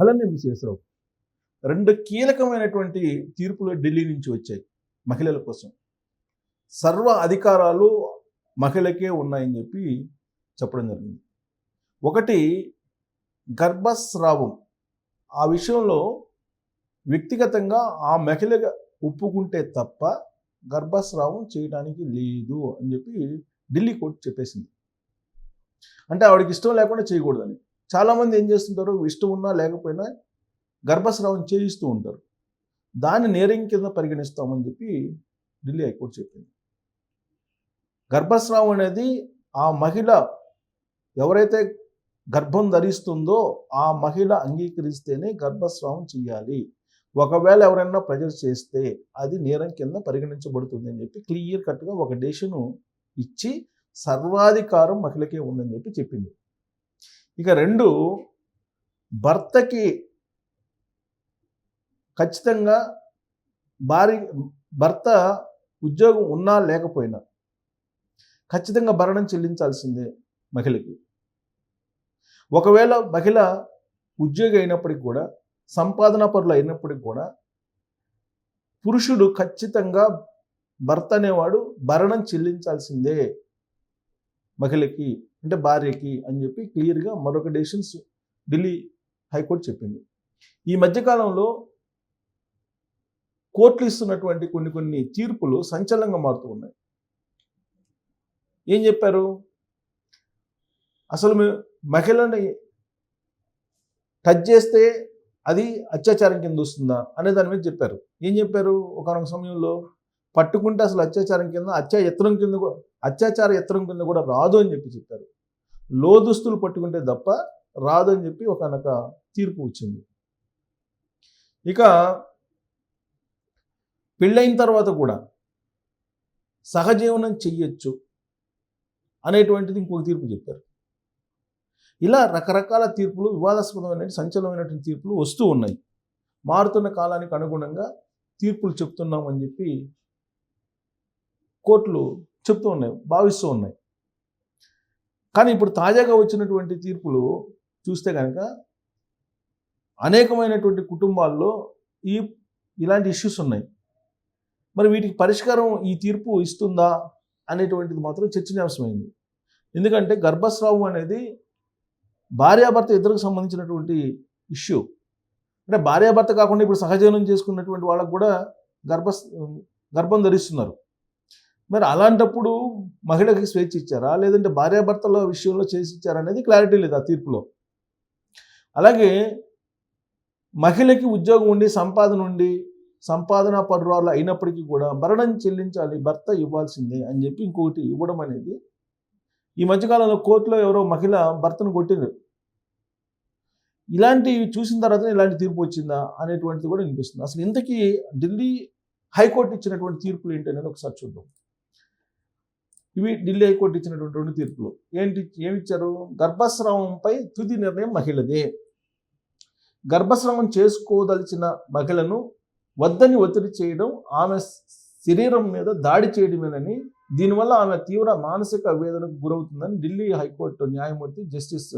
అలానే విశ్వేశ్వరరావు. 2 కీలకమైనటువంటి తీర్పులు ఢిల్లీ నుంచి వచ్చాయి మహిళల కోసం. సర్వ అధికారాలు మహిళకే ఉన్నాయని చెప్పి చెప్పడం జరిగింది. ఒకటి, గర్భస్రావం. ఆ విషయంలో వ్యక్తిగతంగా ఆ మహిళ ఒప్పుకుంటే తప్ప గర్భస్రావం చేయడానికి లేదు అని చెప్పి ఢిల్లీ కోర్టు చెప్పేసింది. అంటే ఆవిడకి ఇష్టం లేకుండా చేయకూడదని. చాలామంది ఏం చేస్తుంటారు, ఇష్టం ఉన్నా లేకపోయినా గర్భస్రావం చేయిస్తూ ఉంటారు. దాన్ని నేరం కింద పరిగణిస్తామని చెప్పి ఢిల్లీ హైకోర్టు చెప్పింది. గర్భస్రావం అనేది ఆ మహిళ ఎవరైతే గర్భం ధరిస్తుందో ఆ మహిళ అంగీకరిస్తేనే గర్భస్రావం చేయాలి. ఒకవేళ ఎవరైనా ప్రెజర్ చేస్తే అది నేరం కింద పరిగణించబడుతుంది అని చెప్పి క్లియర్ కట్గా ఒక డెసిషన్ ఇచ్చి సర్వాధికారం మహిళకే ఉందని చెప్పి చెప్పింది. ఇక 2, భర్తకి ఖచ్చితంగా భర్త ఉద్యోగం ఉన్నా లేకపోయినా ఖచ్చితంగా భరణం చెల్లించాల్సిందే మహిళకి. ఒకవేళ మహిళ ఉద్యోగి అయినప్పటికీ కూడా, సంపాదన పరులు అయినప్పటికీ కూడా పురుషుడు ఖచ్చితంగా భర్త అనేవాడు భరణం చెల్లించాల్సిందే మహిళకి, అంటే భార్యకి అని చెప్పి క్లియర్గా మరొక డెసిషన్స్ ఢిల్లీ హైకోర్టు చెప్పింది. ఈ మధ్యకాలంలో కోర్టులు ఇస్తున్నటువంటి కొన్ని తీర్పులు సంచలనంగా మారుతూ ఉన్నాయి. ఏం చెప్పారు, అసలు మహిళని టచ్ చేస్తే అది అత్యాచారం కింద వస్తుందా అనే దాని మీద చెప్పారు. ఏం చెప్పారు, ఒకనొక సమయంలో పట్టుకుంటే అసలు అత్యాచారం కింద అత్యాచార యత్నం కింద కూడా రాదు అని చెప్పి చెప్పారు. లోదుస్తులు పట్టుకుంటే తప్ప రాదు అని చెప్పి ఒకనొక తీర్పు వచ్చింది. ఇక పెళ్ళైన తర్వాత కూడా సహజీవనం చెయ్యొచ్చు అనేటువంటిది ఇంకొక తీర్పు చెప్పారు. ఇలా రకరకాల తీర్పులు, వివాదాస్పదమైన సంచలనమైనటువంటి తీర్పులు వస్తూ ఉన్నాయి. మారుతున్న కాలానికి అనుగుణంగా తీర్పులు చెప్తున్నామని చెప్పి కోర్టులు చెప్తూ ఉన్నాయి, భావిస్తూ ఉన్నాయి. కానీ ఇప్పుడు తాజాగా వచ్చినటువంటి తీర్పులు చూస్తే కనుక అనేకమైనటువంటి కుటుంబాల్లో ఇలాంటి ఇష్యూస్ ఉన్నాయి. మరి వీటికి పరిష్కారం ఈ తీర్పు ఇస్తుందా అనేటువంటిది మాత్రం చర్చనీయాంశమైంది. ఎందుకంటే గర్భస్రావం అనేది భార్యాభర్త ఇద్దరికి సంబంధించినటువంటి ఇష్యూ. అంటే భార్యాభర్త కాకుండా ఇప్పుడు సహజీవనం చేసుకున్నటువంటి వాళ్ళకు కూడా గర్భం ధరిస్తున్నారు. మరి అలాంటప్పుడు మహిళకి స్వేచ్ఛ ఇచ్చారా, లేదంటే భార్యాభర్తల విషయంలో చేసి ఇచ్చారా అనేది క్లారిటీ లేదు ఆ తీర్పులో. అలాగే మహిళకి ఉద్యోగం ఉండి సంపాదన పరురాలు అయినప్పటికీ కూడా భరణం చెల్లించాలి, భర్త ఇవ్వాల్సిందే అని చెప్పి ఇంకొకటి ఇవ్వడం అనేది ఈ మధ్యకాలంలో కోర్టులో ఎవరో మహిళ భర్తను కొట్టింది. ఇలాంటివి చూసిన తర్వాత ఇలాంటి తీర్పు వచ్చిందా అనేటువంటిది కూడా వినిపిస్తుంది. అసలు ఇంతకీ ఢిల్లీ హైకోర్టు ఇచ్చినటువంటి తీర్పులు ఏంటి అనేది ఒకసారి చూద్దాం. ఇవి ఢిల్లీ హైకోర్టు ఇచ్చినటువంటి 2 తీర్పులు. ఏమిచ్చారు, గర్భస్రావంపై తుది నిర్ణయం మహిళదే. గర్భస్రావం చేసుకోదలిచిన మహిళను వద్దని ఒత్తిడి చేయడం ఆమె శరీరం మీద దాడి చేయడమేనని, దీనివల్ల ఆమె తీవ్ర మానసిక వేదనకు గురవుతుందని ఢిల్లీ హైకోర్టు న్యాయమూర్తి జస్టిస్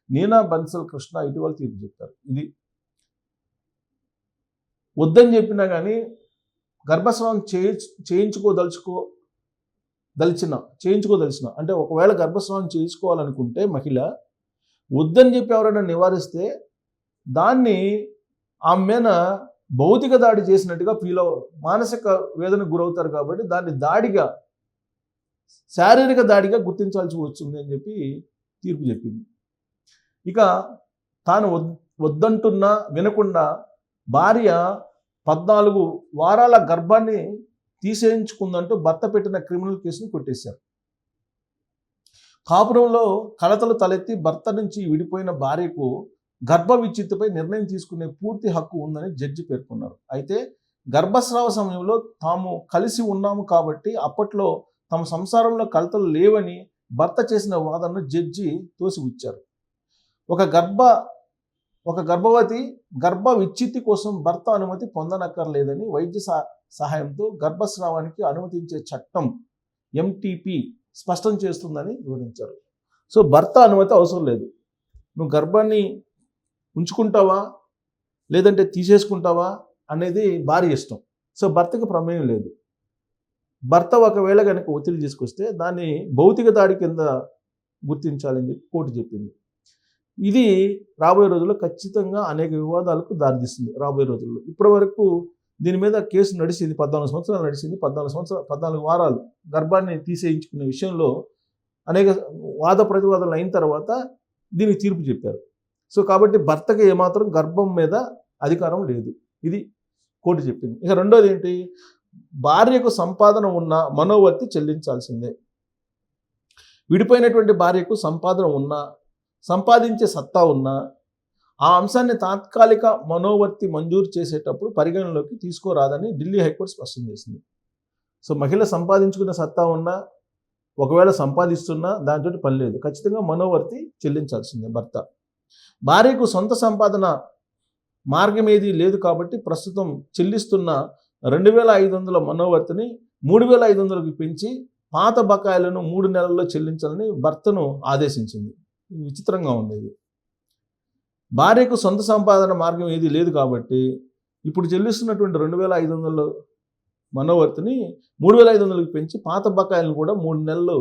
నీనా బన్సల్ కృష్ణ ఇటీవల తీర్పు చెప్పారు. ఇది వద్దని చెప్పినా కానీ గర్భస్రావం చేయించుకోదలిచిన అంటే ఒకవేళ గర్భస్రావం చేయించుకోవాలనుకుంటే మహిళ వద్దని చెప్పి ఎవరైనా నివారిస్తే దాన్ని ఆమె మీద భౌతిక దాడి చేసినట్టుగా మానసిక వేదనకు గురవుతారు. కాబట్టి దాన్ని శారీరక దాడిగా గుర్తించాల్సి వస్తుంది అని చెప్పి తీర్పు చెప్పింది. ఇక తాను వద్దంటున్నా వినకుండా భార్య 14 వారాల గర్భాన్ని తీసేయించుకుందంటూ భర్త పెట్టిన క్రిమినల్ కేసును కొట్టేశారు. కాపురంలో కలతలు తలెత్తి భర్త నుంచి విడిపోయిన భార్యకు గర్భ విచ్ఛిత్తిపై నిర్ణయం తీసుకునే పూర్తి హక్కు ఉందని జడ్జి పేర్కొన్నారు. అయితే గర్భస్రావ సమయంలో తాము కలిసి ఉన్నాము కాబట్టి అప్పట్లో తమ సంసారంలో కలతలు లేవని భర్త చేసిన వాదనను జడ్జి తోసిపుచ్చారు. ఒక గర్భవతి గర్భ విచ్ఛిత్తి కోసం భర్త అనుమతి పొందనక్కర్లేదని వైద్య సహాయంతో గర్భస్రావానికి అనుమతించే చట్టం ఎంటీపీ స్పష్టం చేస్తుందని వివరించారు. సో భర్త అనుమతి అవసరం లేదు. నువ్వు గర్భాన్ని ఉంచుకుంటావా లేదంటే తీసేసుకుంటావా అనేది భార్య ఇష్టం. సో భర్తకి ప్రమేయం లేదు. భర్త ఒకవేళ కనుక ఒత్తిడి తీసుకొస్తే దాన్ని భౌతిక దాడి కింద గుర్తించాలని చెప్పి కోర్టు చెప్పింది. ఇది రాబోయే రోజుల్లో ఖచ్చితంగా అనేక వివాదాలకు దారితీస్తుంది. రాబోయే రోజుల్లో ఇప్పటి వరకు దీని మీద కేసు నడిచింది, 14 సంవత్సరాలు నడిచింది. 14 వారాలు గర్భాన్ని తీసేయించుకునే విషయంలో అనేక వాద ప్రతివాదాలు అయిన తర్వాత దీనికి తీర్పు చెప్పారు. సో కాబట్టి భర్తకి ఏమాత్రం గర్భం మీద అధికారం లేదు, ఇది కోర్టు చెప్పింది. ఇక రెండోది ఏంటి, భార్యకు సంపాదన ఉన్న మనోవర్తి చెల్లించాల్సిందే. విడిపోయినటువంటి భార్యకు సంపాదన ఉన్నా, సంపాదించే సత్తా ఉన్నా ఆ అంశాన్ని తాత్కాలిక మనోవర్తి మంజూరు చేసేటప్పుడు పరిగణలోకి తీసుకోరాదని ఢిల్లీ హైకోర్టు స్పష్టం చేసింది. సో మహిళ సంపాదించుకునే సత్తా ఉన్నా, ఒకవేళ సంపాదిస్తున్నా దాంతో పని లేదు, ఖచ్చితంగా మనోవర్తి చెల్లించాల్సిందే భర్త. భార్యకు సొంత సంపాదన మార్గం ఏది లేదు కాబట్టి ప్రస్తుతం చెల్లిస్తున్న 2,500 మనోవర్తిని 3,500కి పెంచి పాత బకాయిలను 3 నెలల్లో చెల్లించాలని భర్తను ఆదేశించింది. విచిత్రంగా ఉంది ఇది. భార్యకు సొంత సంపాదన మార్గం ఏది లేదు కాబట్టి ఇప్పుడు చెల్లిస్తున్నటువంటి 2,500 మనోవర్తిని 3,500కి పెంచి పాత బకాయిలను కూడా 3 నెలలు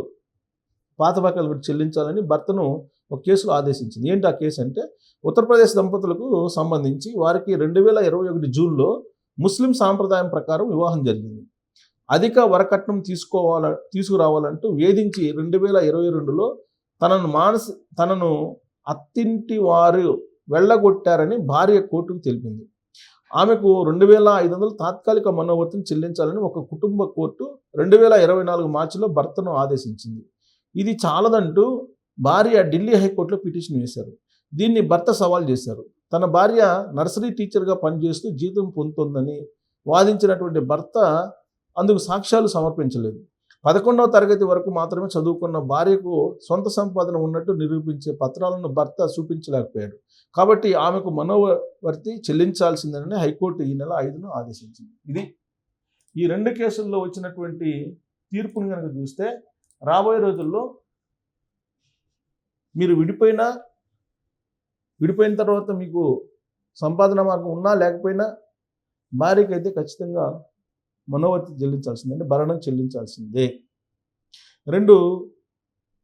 పాత బకాయిలు కూడా చెల్లించాలని భర్తను ఒక కేసులో ఆదేశించింది. ఏంటి ఆ కేసు అంటే, ఉత్తరప్రదేశ్ దంపతులకు సంబంధించి వారికి 2021 జూన్లో ముస్లిం సాంప్రదాయం ప్రకారం వివాహం జరిగింది. అధిక వరకట్నం తీసుకురావాలంటూ వేధించి 2022లో తనను అత్తింటి వారు వెళ్ళగొట్టారని భార్య కోర్టుకు తెలిపింది. ఆమెకు 2,500 తాత్కాలిక మనోవర్తిని చెల్లించాలని ఒక కుటుంబ కోర్టు 2024 మార్చిలో భర్తను ఆదేశించింది. ఇది చాలదంటూ భార్య ఢిల్లీ హైకోర్టులో పిటిషన్ వేశారు. దీన్ని భర్త సవాల్ చేశారు. తన భార్య నర్సరీ టీచర్గా పనిచేస్తూ జీతం పొందుతోందని వాదించినటువంటి భర్త అందుకు సాక్ష్యాలు సమర్పించలేదు. 11వ తరగతి వరకు మాత్రమే చదువుకున్న భార్యకు సొంత సంపాదన ఉన్నట్టు నిరూపించే పత్రాలను భర్త చూపించలేకపోయాడు. కాబట్టి ఆమెకు మనోవర్తి చెల్లించాల్సిందని హైకోర్టు ఈ నెల 5న ఆదేశించింది. ఇది ఈ 2 కేసుల్లో వచ్చినటువంటి తీర్పును కనుక చూస్తే రాబోయే రోజుల్లో మీరు విడిపోయిన తర్వాత మీకు సంపాదన మార్గం ఉన్నా లేకపోయినా భార్యకి అయితే ఖచ్చితంగా మనోవర్తి చెల్లించాల్సిందే, అంటే భరణం చెల్లించాల్సిందే. 2,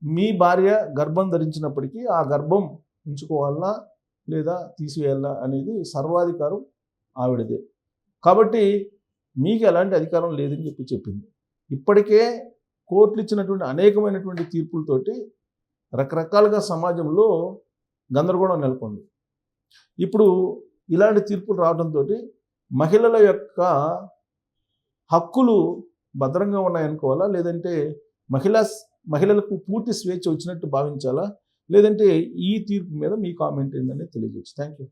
మీ భార్య గర్భం ధరించినప్పటికీ ఆ గర్భం ఉంచుకోవాలా లేదా తీసివేయాలా అనేది సర్వాధికారం ఆవిడదే. కాబట్టి మీకు ఎలాంటి అధికారం లేదని చెప్పింది. ఇప్పటికే కోర్టులు ఇచ్చినటువంటి అనేకమైనటువంటి తీర్పులతోటి రకరకాలుగా సమాజంలో గందరగోళం నెలకొంది. ఇప్పుడు ఇలాంటి తీర్పులు రావడంతో మహిళల యొక్క హక్కులు భద్రంగా ఉన్నాయనుకోవాలా, లేదంటే మహిళలకు పూర్తి స్వేచ్ఛ వచ్చినట్టు భావించాలా, లేదంటే ఈ తీర్పు మీద మీ కామెంట్ ఏంటనేది తెలియజేయచ్చు. Thank you.